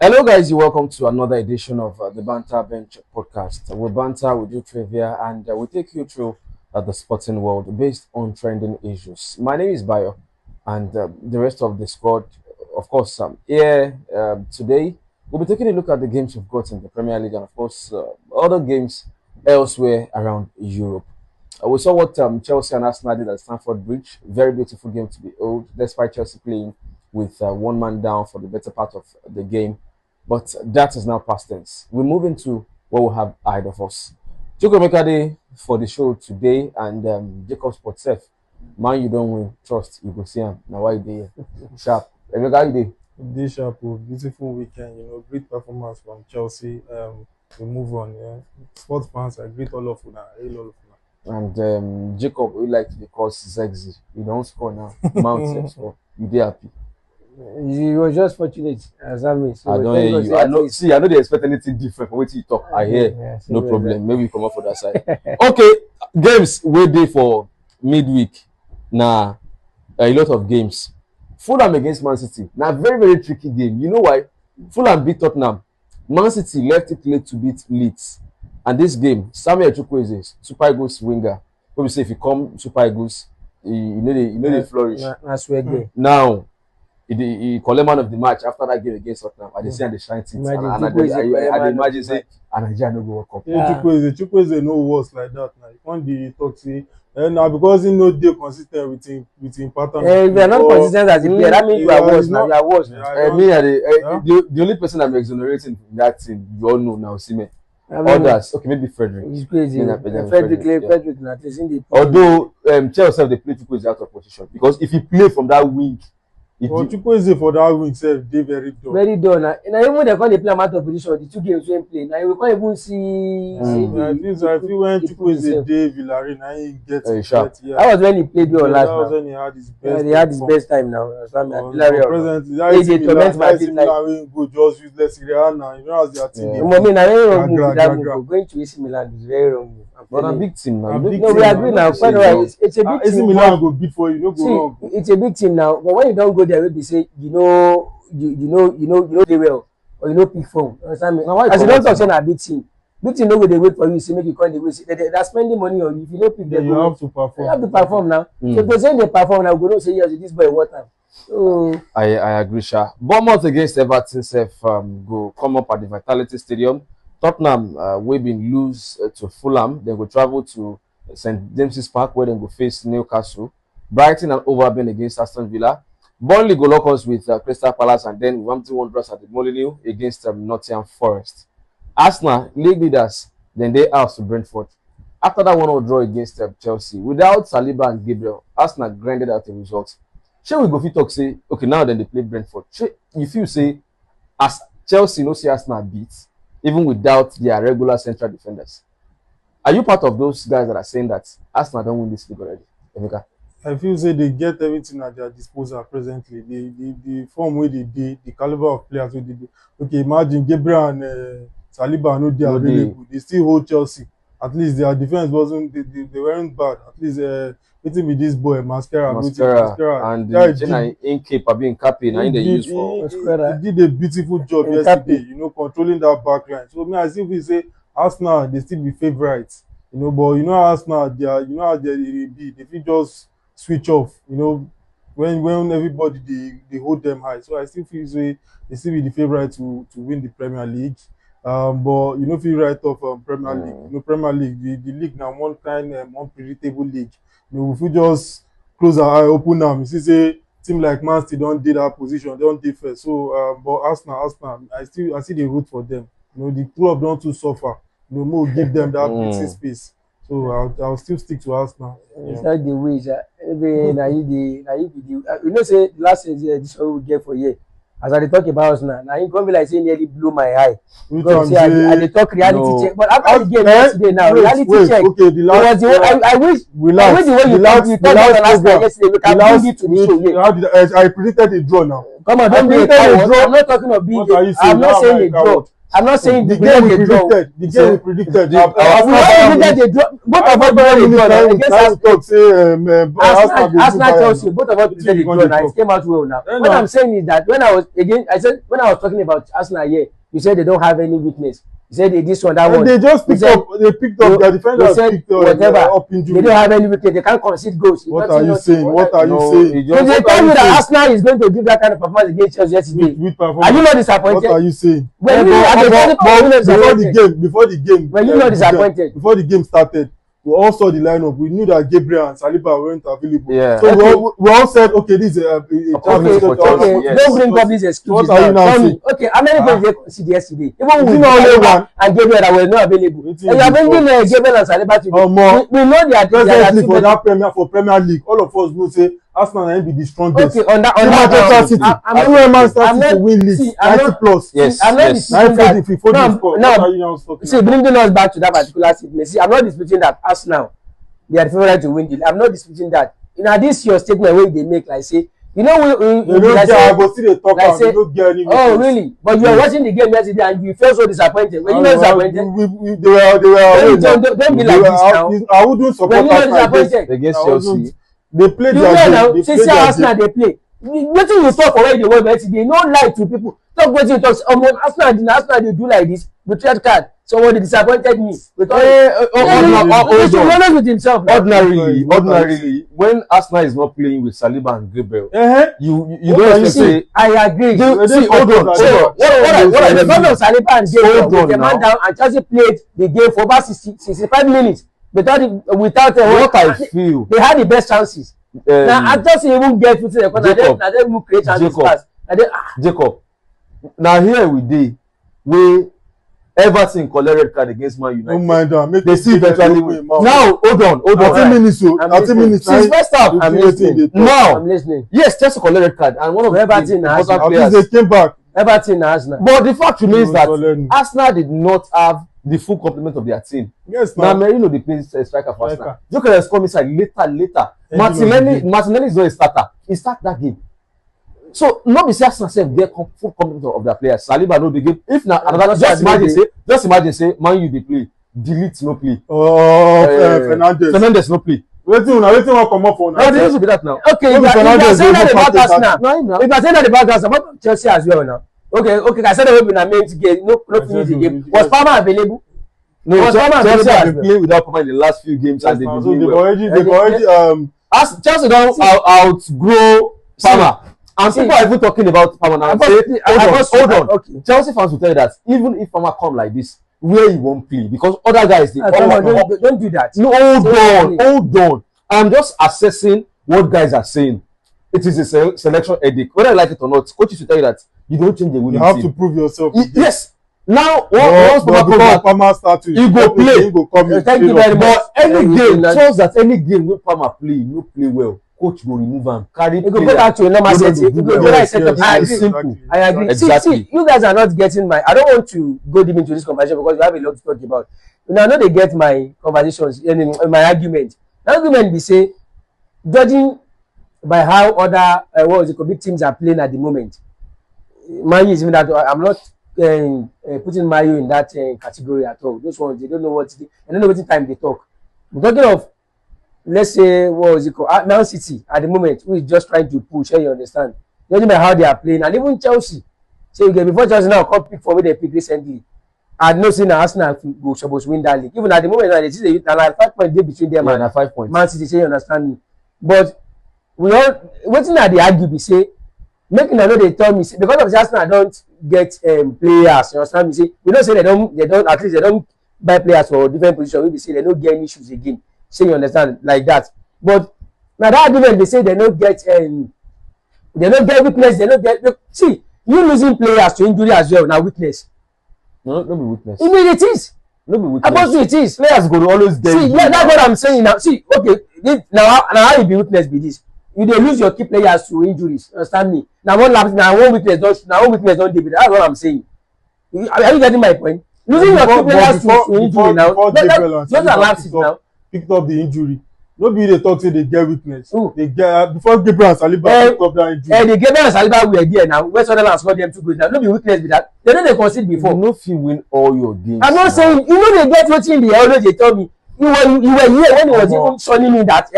Hello, guys. You're welcome to another edition of the Banter Bench podcast. We banter, we do trivia, and we take you through the sporting world based on trending issues. My name is Bayo, and the rest of the squad, of course, here today. We'll be taking a look at the games we've got in the Premier League and, of course, other games elsewhere around Europe. We saw what Chelsea and Arsenal did at Stamford Bridge. Very beautiful game to behold, despite Chelsea playing with one man down for the better part of the game. But that is now past tense. We move into what we have ahead of us. Chukwueze for the show today, and Jacob Sportsef. Man, you don't win. Trust, you go see him. Now, why you there? Sharp. Emeka, you there? This sharp, beautiful weekend. Great performance from Chelsea. We move on. Yeah, sports fans, I greet all of you now. I hail all of you now. And Jacob, we like to be called sexy. You don't score now. Mount score. You dey happy. You were just fortunate, as I mean. So I don't hear you. I know. See, I know they expect anything different from what you talk. I hear. Yeah, No problem. Maybe we come up for that side. Okay, games wey dey for midweek. Nah, a lot of games. Fulham against Man City. Now, very, very tricky game. You know why? Fulham beat Tottenham. Man City left it late to beat Leeds. And this game, Samuel Chukwueze, Super Eagles winger. When we say if you come Super Eagles, you know they flourish. That's where they. Now, he collect man of the match after that game against Tottenham. I dey see and dey shine teeth. And I imagine say, and Nigeria no go World Cup. Yeah, Chukwueze no worse like that. Now, you can't dey talk say. Now because he no dey consistent with him pattern. If you are not consistent as a player, that means you are worse now. You are worse. The only person I'm exonerating in that team, you all know now, see me. Others, okay, maybe Frederick. He's crazy. Frederick, not in the. Although Chelsea they play Chukwueze out of position because if he play from that wing. Chukwueze for that wing itself, they very dull. Very dull. Now even they can't play out of position. The two games we play. Now we can't even see. I feel when Chukwueze dey Villarreal, now he gets. That was when he played well last. That was when he had his best. He had his best time now. Presently, they torment my team like go just useless now. You know as they are team. I mean, I very wrong move that move. Going to AC Milan is very wrong move. But a big team now. No, we agree now. Quite right. It's a big team. AC Milan go beat for you. No go wrong. It's a big team now. But when you don't go there, we say you know they well or pick form. Understand me? As you don't talk, say na big team. Big team no go dey wait for you. Say make you come dey wait. They're spending money on you. If you don't pick them, you have to perform. You have to perform now. So if they say they perform now, we go say yes, this boy what time. So I agree, Sha. Bournemouth against Everton go come up at the Vitality Stadium. Tottenham we been lose to Fulham. They go travel to St James's Park where they go face Newcastle. Brighton and Overhampton against Aston Villa. Burnley go lock us with Crystal Palace, and then Wolverhampton Wanderers at the Molineux against Nottingham Forest. Arsenal, league leaders, then they out to Brentford. After that 1-0 draw against Chelsea, without Saliba and Gabriel, Arsenal grinded out the results. Shall we go fit talk say, okay, now then they play Brentford. If you say, as Chelsea no see Arsenal beat, even without their regular central defenders. Are you part of those guys that are saying that Arsenal don't win this league already? Emeka? I feel say they get everything at their disposal presently. The form where they did, the caliber of players where they did. Okay, imagine Gabriel and Saliba are not there available. They still hold Chelsea. At least their defense wasn't. They weren't bad. At least waiting with this boy Mascara and the Incape are being capping. Now they use for. He did a beautiful job yesterday. Controlling that back line. So me, as if we say Arsenal, they still be favorites. But Arsenal, how they be. They feel just switch off. When everybody they hold them high. So I still feel say they still be the favorite to win the Premier League. But feel right off Premier League. Premier League, the league now one kind unpredictable league. If we just close our eye, open them, you see say team like Man City don't do that position, they don't differ. So but Arsenal, I see the root for them. The club don't too suffer. More give them that breathing space. So I'll still stick to Arsenal. It's like the way say the last year this one we get for year. As I talk about us now he come be like saying nearly blew my eye. Because I dey talk reality check. But after the game yesterday now, reality check. Okay, the last I wish the way you talk last time yesterday, we can bring it to the show. I predicted a draw now. Come on, don't be a coward. I'm not talking of being. I'm not saying a draw. I'm not saying the game we predicted. The game we predicted. We predicted they draw. Both of us predicted they draw against talk say Arsenal Chelsea. Both of us predicted they draw. Now it came out well now. What I'm saying is that when I was talking about Arsenal here, you said they don't have any weakness. You said this one, that one. They just picked up. They picked up. Their defenders picked up. Whatever. Up injury. They don't have any weakness. They can't concede goals. What are you saying? What are you saying? If they tell me that Arsenal is going to give that kind of performance against Chelsea yesterday, are you not disappointed? What are you saying? Before the game, were you not disappointed? Before the game started, we all saw the lineup. We knew that Gabriel and Saliba weren't available. Yeah. So we all said, okay, this is a okay. Don't bring up these excuses. What are you now saying? Okay, how many goals they conceded yesterday? Even with Saliba and Gabriel that were not available. And you are bringing Gabriel and Saliba today. We know they are presently for that Premier League. All of us know say Arsenal and be the strongest. Okay, on that Manchester City. Manchester City to win league 90 plus. Yes. I'm not disputing that. See, bringing us back to that particular statement. See, I'm not disputing that Arsenal they are the favorite to win the league. I'm not disputing that. You know, this your statement where they make like say, you know, oh really? But you are watching the game yesterday and you felt so disappointed. Were you not disappointed? They were. Don't be like this now. I wouldn't support Arsenal against Chelsea. They played their game. See Arsenal they play. Wetin you talk for where they were yesterday? No lie to people. Talk wetin you talk. Arsenal they do like this with red card. Somebody disappointed me. Ordinarily, when Arsenal is not playing with Saliba and Gabriel, you don't say. I agree. See, hold on. What the problem of Saliba and Gabriel with the man down and Chelsea played the game for about 65 minutes without what I feel. They had the best chances. Now I just even get to the corner. They will create chances fast. Jacob. Now here we dey wey Everton collect red card against Man United. Oh my God, they see eventually win. Now hold on. 30 minutes. 30 minutes. Since first half, I'm listening. Now, I'm listening. Yes, Chelsea collect red card and one of Everton the important players. They came back. Everton Arsenal. But the fact remains that Arsenal did not have the full complement of their team. Yes, now Merino the plays striker for Arsenal. Joker has come inside later. Martinelli is not a starter. He start that game. So not be say Arsenal sef get full complement of their players. Saliba no dey game. If na another just imagine say Man U dey play, delete no play. Fernandes no play. Wetin wan comot for una? No, be that now. Okay, if you are saying that about Arsenal, if you are saying that about Arsenal, about Chelsea as well now. Okay, I said that we been meant to get no finish the game. Was Palmer available? No, Chelsea have been playing without Palmer in the last few games and they've been doing well. They've already as Chelsea don outgrow Palmer. And people are even talking about Palmer now. Hold on. Okay. Chelsea fans will tell you that even if Palmer come like this, where he won't play because other guys don't do that. No, hold on. I'm just assessing what guys are saying. It is a selection headache. Whether I like it or not, coaches will tell you that you don't change the winning team. You have to prove yourself. Yes. Now, once Palmer starts to go play. Thank you very much. Any game shows that any game wey Palmer play, no play well. Coach go remove am, carry player. Go back to a normal setting. Simple. I agree. Exactly. See, you guys are not getting my. I don't want to go deep into this conversation because we have a lot to talk about. Now, I know they get my conversations, my argument. The argument be say, judging by how other big teams are playing at the moment, Man U is even that. I'm not putting Man U in that category at all. Those ones they don't know what. They don't know what time they talk. We're talking of. Let's say Man City at the moment who is just trying to push, you understand? Judging by how they are playing, and even Chelsea. So before Chelsea now come pick for where they pick recently. I know saying Arsenal go supposed to win that league. Even at the moment now they see that 5 points between them and 5 points. Man City, say you understand me. But we all waiting at the argue be say making I know they tell me say, because of Arsenal don't get players, you understand me? Say we don't say they don't at least they don't buy players for different positions. We be say they don't get any issues again. Say you understand like that. But now that argument they say they don't get weakness, they don't get see you losing players to injury as well now weakness. No be weakness. It is. No be weakness. About it is. Players go always get. See, yeah, that's what I'm saying now. See, okay, now how you be weakness be this. You dey lose your key players to injuries. Understand me? Now one weakness don't deal with. That's what I'm saying. Are you getting my point? Losing your key players to injury now. Just allow it now. Picked up the injury. Nobody dey talk say they get weakness. Who? They get before Gabriel and Saliba picked up that injury. The Gabriel and Saliba were there now. West Sunderland scored them 2 goals. Now no be weakness be that. They no dey concede before. You no fit win all your games. I'm not saying you know they get wetin the always dey tell me. You were here when he was even showing me that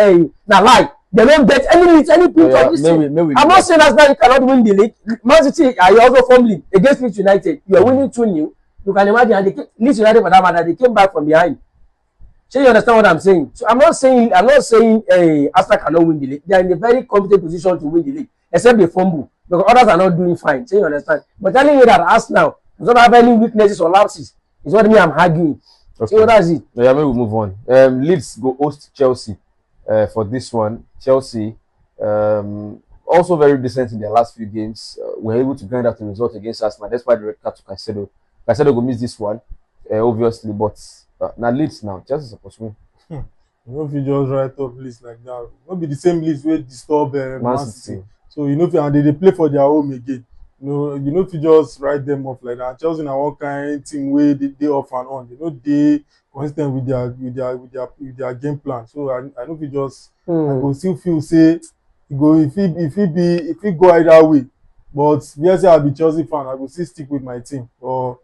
na lie. They don't get any proof of this thing. I'm not saying Arsenal you cannot win the league. Man City are also fumbling against Leeds United. You are winning 2-0. You can imagine, and Leeds United for that matter, they came back from behind. So you understand what I'm saying? So I'm not saying Arsenal cannot win the league. They are in a very competent position to win the league, except they fumble because others are not doing fine. So you understand? But telling you that Arsenal does not have any weaknesses or lapses is what I'm arguing. Okay. So that's it. Yeah, maybe we'll move on. Leeds go host Chelsea for this one. Chelsea, also very decent in their last few games. Were able to grind out the result against Arsenal. That's why the red card to Caicedo. Caicedo will miss this one, obviously. But now Leeds now, Chelsea is supposed to win. You know if you just write up list like that, not be the same list where disturb Man City. So you know if and they play for their home again. You know if you just write them off like that. Chelsea na one kind team where they off and on. They know they consistent with their game plan. So I know if you just I go still feel say if it go either way. But yes, I'll be Chelsea fan. I will still stick with my team. Or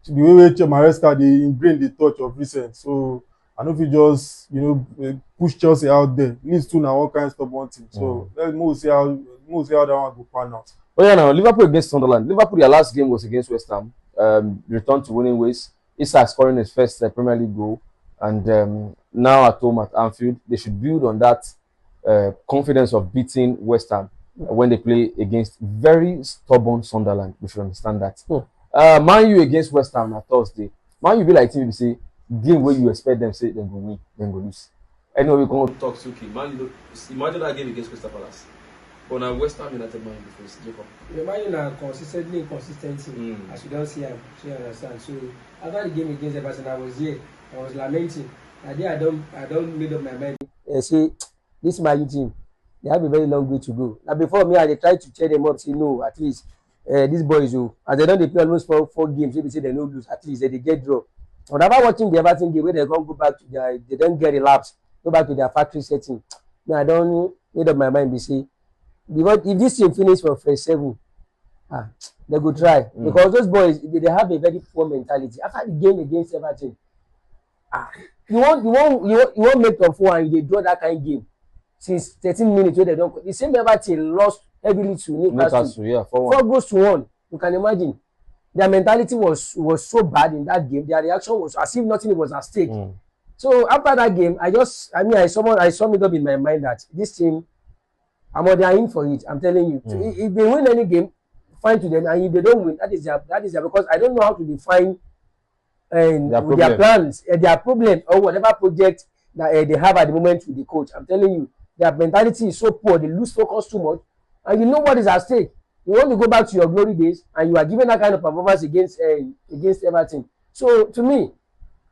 the way Maresca they ingrain the touch of recent. So I know if you just push Chelsea out there. Leeds too now one kind of stubborn team. So let's see how that one go pan out. Oh yeah, now Liverpool against Sunderland. Liverpool, their last game was against West Ham. Returned to winning ways. Isak scoring his first Premier League goal, and now at home at Anfield, they should build on that confidence of beating West Ham when they play against very stubborn Sunderland. We should understand that. Man U against West Ham on Thursday. Man U be like team you say game where you expect them say them go win, then go lose. Anyway, we can talk okay. Man U, imagine that game against Crystal Palace. But now West Ham United Man U first. Jacob. The Man U na consistently inconsistent team, as you don't see him. So you understand. So after the game against Everton, I was here. I was lamenting. I don't made up my mind. See, this Man U team, they have a very long way to go. Now before me, I tried to cheer them up. Say no, at least these boys who, as they don't play almost four games, maybe say they no lose. At least they get draw. But after watching the Everton game, where they go back to they don't get relapse, go back to their factory setting. Me, I don't made up my mind. Be say. Because if this team finish for first 7, they go try. Because those boys they have a very poor mentality. After the game against Everton, you won't make top 4 and they draw that kind of game since 13 minutes where they don't. The same Everton lost heavily to Newcastle. Yeah, 4 goals to 1. You can imagine. Their mentality was so bad in that game. Their reaction was as if nothing was at stake. So after that game, I summed it up in my mind that this team. They are in for it. I'm telling you. So if they win any game, fine to them. And if they don't win, that is their because I don't know how to define their plans, their problem, or whatever project that they have at the moment with the coach. I'm telling you, their mentality is so poor. They lose focus too much, and you know what is at stake. You want to go back to your glory days, and you are given that kind of performance against Everton. So to me,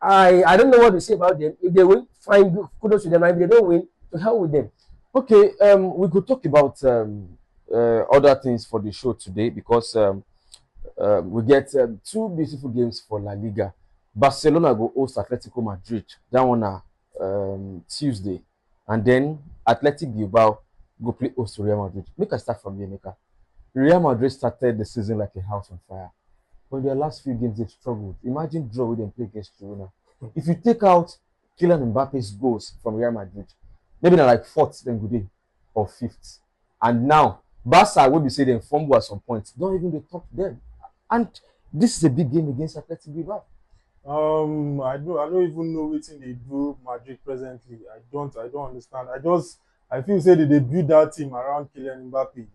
I don't know what to say about them. If they win, fine, kudos to them. And if they don't win, to hell with them. Okay, we could talk about other things for the show today because we get 2 beautiful games for La Liga. Barcelona go host Atletico Madrid. That one Tuesday, and then Athletic Bilbao go play host to Real Madrid. Make us start from here, Meka. Real Madrid started the season like a house on fire, but in their last few games they struggled. Imagine draw with them play against Girona. If you take out Kylian Mbappe's goals from Real Madrid. Maybe not like 4th, then good day, or 5th. And now, Barca will be saying they fumble at some point. Don't even they talk to them. And this is a big game against Athletic Bilbao. I don't even know what they do Madrid presently. I don't understand. I feel say that they build that team around Kylian Mbappé,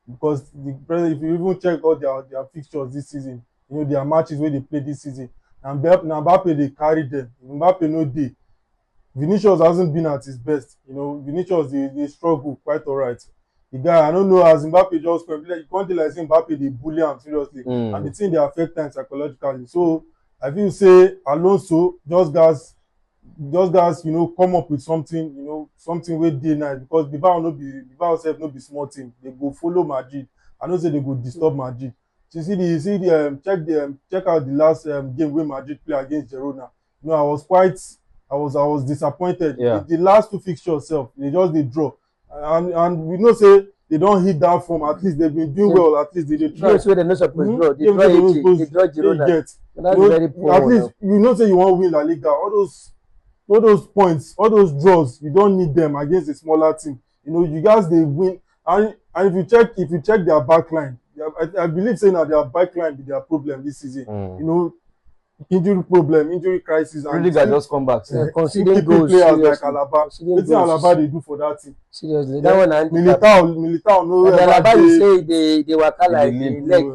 because if you even check out their fixtures this season, their matches where they play this season, and Mbappé they carry them. Mbappé no day. Vinicius hasn't been at his best. Vinicius they struggle quite alright. The guy, I don't know, as Mbappé just you can't like say Mbappé they bully him seriously, and the thing they affect him psychologically. So I feel say Alonso just guys, come up with something, something where they nice because Bilbao self no be small team. They go follow Madrid. I know say they go disturb Madrid. So check out the last game where Madrid play against Girona. I I was disappointed. Yeah. The last 2 fixtures itself, they just dey draw, and we know say they don't hit that form. At least they've been doing well. At least they try. Games where they no suppose draw. They draw Girona. Get. That's very poor. At least you know say you want win La Liga. All those points, all those draws, you don't need them against a smaller team. You know, you guys they win. And if you check their back line, I believe saying that their back line be their problem this season. You know, injury crisis, and Rudiger just come back. Conceding goals. Players like Alaba. Wetin Alaba they do for that team? Seriously, that one and Militao no. Alaba you say they waka like like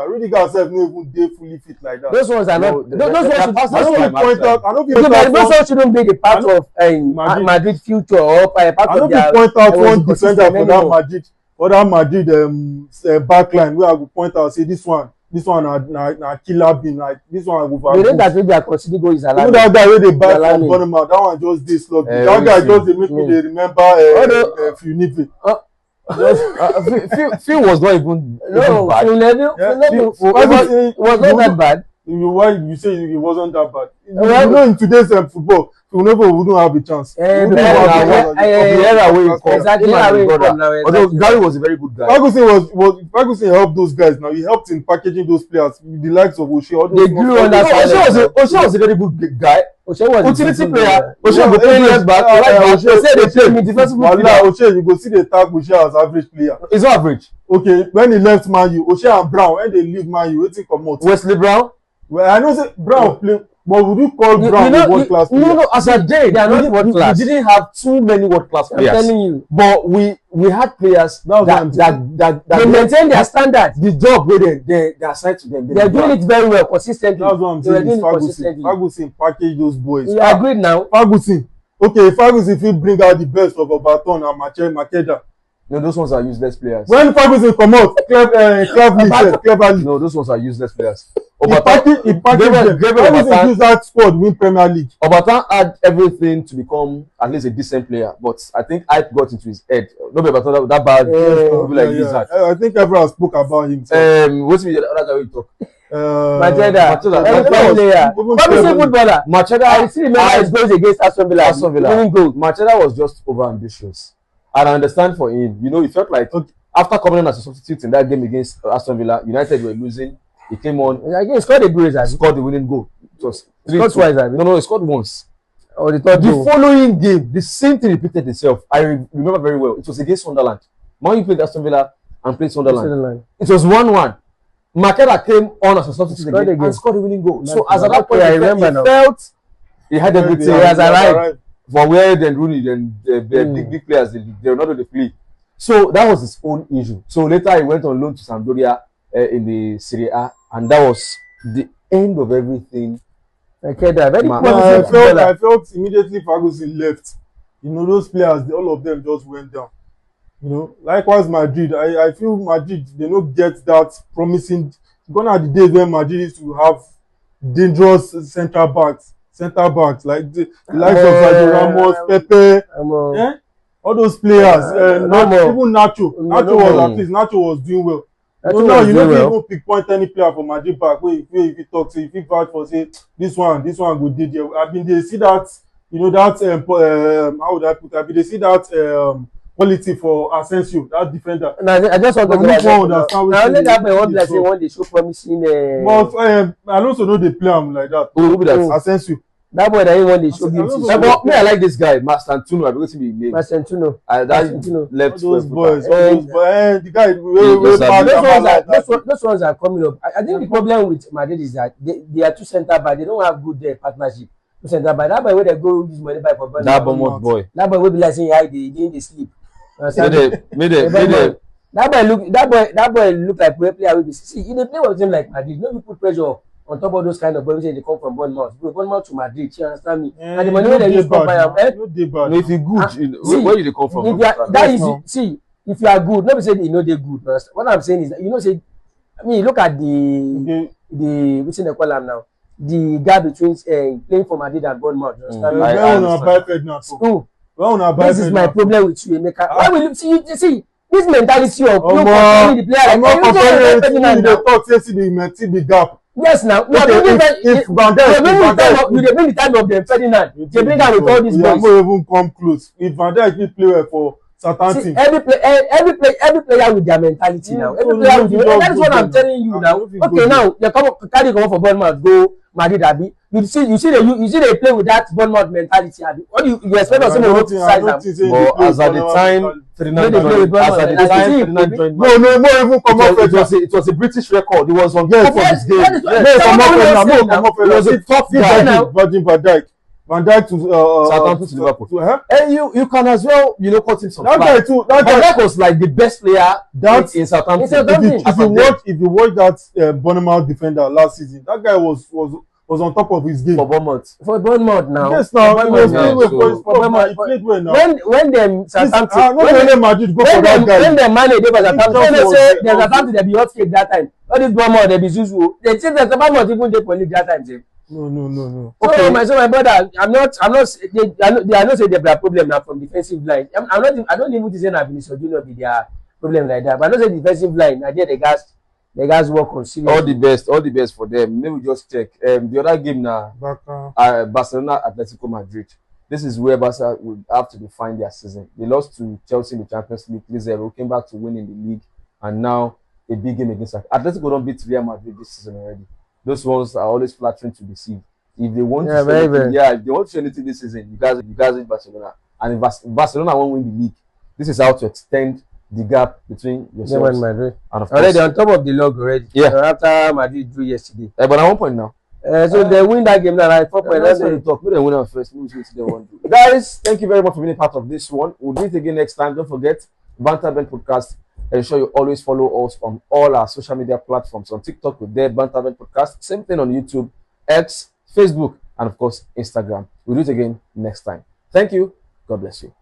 Rudiger self no even dey fully fit like that. Those ones are not. Those ones shouldn't be the part of Madrid future or part of their. I don't point out one defender for that Madrid backline where I go point out say this one na killer bean, like this one I go for. The name that maybe I consider go is Alaba. You know that guy wey dey buy from Bournemouth, that one just dey sluggy. That guy just dey make me dey remember Funife. Phil was not even bad. Phil was not that bad. Why you say it wasn't that bad? You know, in today's football, Phil wouldn't have a chance. The era where he come. Although Gary was a very good guy. Ferguson helped those guys. Now he helped in packaging those players, the likes of O'Shea. O'Shea was a very good guy. O'Shea was utility player. O'Shea go play left back, right back. They say they play me defensive midfielder. O'Shea, you go see the tag O'Shea as average player. He's not average. Okay, when he left Man U, O'Shea and Brown, when they leave Man U, wetin comot? Wesley Brown. Well, I know say Brown play, but would you call Brown a world class player? No, as a day, they are not world class. We didn't have too many world class players. I'm telling you. But we had players that they maintain their standard. The job where they assigned to them. They're doing it very well, consistently. That's what I'm saying. Ferguson package those boys. We agreed now. Ferguson. Okay, Ferguson if he bring out the best of Obaton and Makeda. No, those ones are useless players. When Ferguson come out, cleverly. No, those ones are useless players. He packaged them. Ferguson use that squad win Premier League. Obaton had everything to become at least a decent player, but I think hype got into his head. Nobody Obaton that bad. I think everyone spoke about him. What's the other guy we talk? Macheda, footballer. Macheda, I still remember his goals against Aston Villa. Macheda was just over ambitious. And I understand for him, you know, he felt like after coming in as a substitute in that game against Aston Villa, United were losing. He came on. Again, he scored a goal. Scored the winning goal. It was scored twice. No, he scored once. Oh, the following game, the same thing repeated itself. I remember very well. It was against Sunderland. Man U played Aston Villa and played Sunderland. It was 1-1. Makeda came on as a substitute again and scored the winning goal. So as at that point, I remember he felt he had everything. He has arrived. For where then Rooney and the big players, they were not on the play. So that was his own issue. So later he went on loan to Sampdoria in the Serie A, and that was the end of everything. Okay, very I felt immediately Ferguson left. You know, those players, all of them just went down. You know, likewise Madrid. I feel Madrid, they don't get that promising. Gone are the days when Madrid used to have dangerous center backs like the likes of Sergio Ramos, Pepe, all those players. Even Nacho was doing well. Now you don't even pick point any player for Madrid back. Where if you talk, say if you vouch for say this one go did there. I mean they see that, you know, that how would I put it? I mean they see that quality for Asensio, that defender. I just want to understand. I only that one like say one they show promising. But I also know they play him like that. Who be that? Asensio. That boy that he want they show him. But me I like this guy, Mastantuno. I because he be named. Mastantuno. That left those boys. The guy. Those ones are coming up. I think the problem with Madrid is that they are too center back. They don't have good partnership. Center back. That boy where they go use money buy for Burnley. That Bournemouth boy. That boy will be like saying they didn't sleep. Made that boy look like player will be. See, you dey play with him like Madrid. No, you put pressure on top of those kind of boys. They come from Bournemouth. Bournemouth to Madrid. You understand me? And the money where they use come by him. No, if you good, where you dey come from? That is see. If you are good, nobody say you know they good. What I'm saying is that you know say. I mean, look at the what's in the call now. The gap between playing for Madrid and Bournemouth. This is my problem with you, Emeka. Why will you see this mentality of you comparing the player? I'm not comparing the talk. Say the gap. Yes, now we are bringing the time of them Ferdinand. They bring out with all these boys. Not even come close. If Van Dijk fit play well for certain team. Every player with their mentality now. Every player with that is what I'm telling you now. Okay, now you carry come for Bournemouth, go Madrid, abi. You see they play with that Bournemouth mentality, abi. What do you expect us to criticize them? But as at the time Ferdinand joined, no even come up. It was a British record. It was on top of his game. It was a tough guy now. Van Dijk to Southampton to Liverpool. And you can as well, cut him some that slack. guy too. That guy was like the best player in Southampton. If you watch that Bournemouth defender last season, that guy was on top of his game. For Bournemouth now. Yes, now he was played well now. When them Southampton, when Madrid go for that guy. When them manage they say there's Southampton they be hot cake that time. All this Bournemouth they be Zuzu. They say there's Bournemouth even dey for league that time. No. Okay, my brother, I'm not. They are not saying their problem now from defensive line. I don't even say that Vinicius Jr be their problem like that. But I don't say defensive line. I did the guys work on serious. All the best for them. Maybe we just check. The other game now, Barcelona Atletico Madrid. This is where Barca would have to define their season. They lost to Chelsea in the Champions League 3-0, came back to win in the league, and now a big game against Atletico. Don't beat Real Madrid this season already. Those ones are always flattering to deceive. If they want to if they want to show anything this season, you guys in Barcelona. And if Barcelona won't win the league, this is how to extend the gap between yourselves and Madrid. And of course, already on top of the log already. Yeah. After Madrid drew yesterday. But at 1 point now. So they win that game now, like 4 points. Let's talk. We don't win first. We'll see what they want to do. Guys, thank you very much for being a part of this one. We'll do it again next time. Don't forget, Banter Ben Podcast. Ensure you always follow us on all our social media platforms. On TikTok with their Banter Ben Podcast. Same thing on YouTube, X, Facebook, and of course, Instagram. We'll do it again next time. Thank you. God bless you.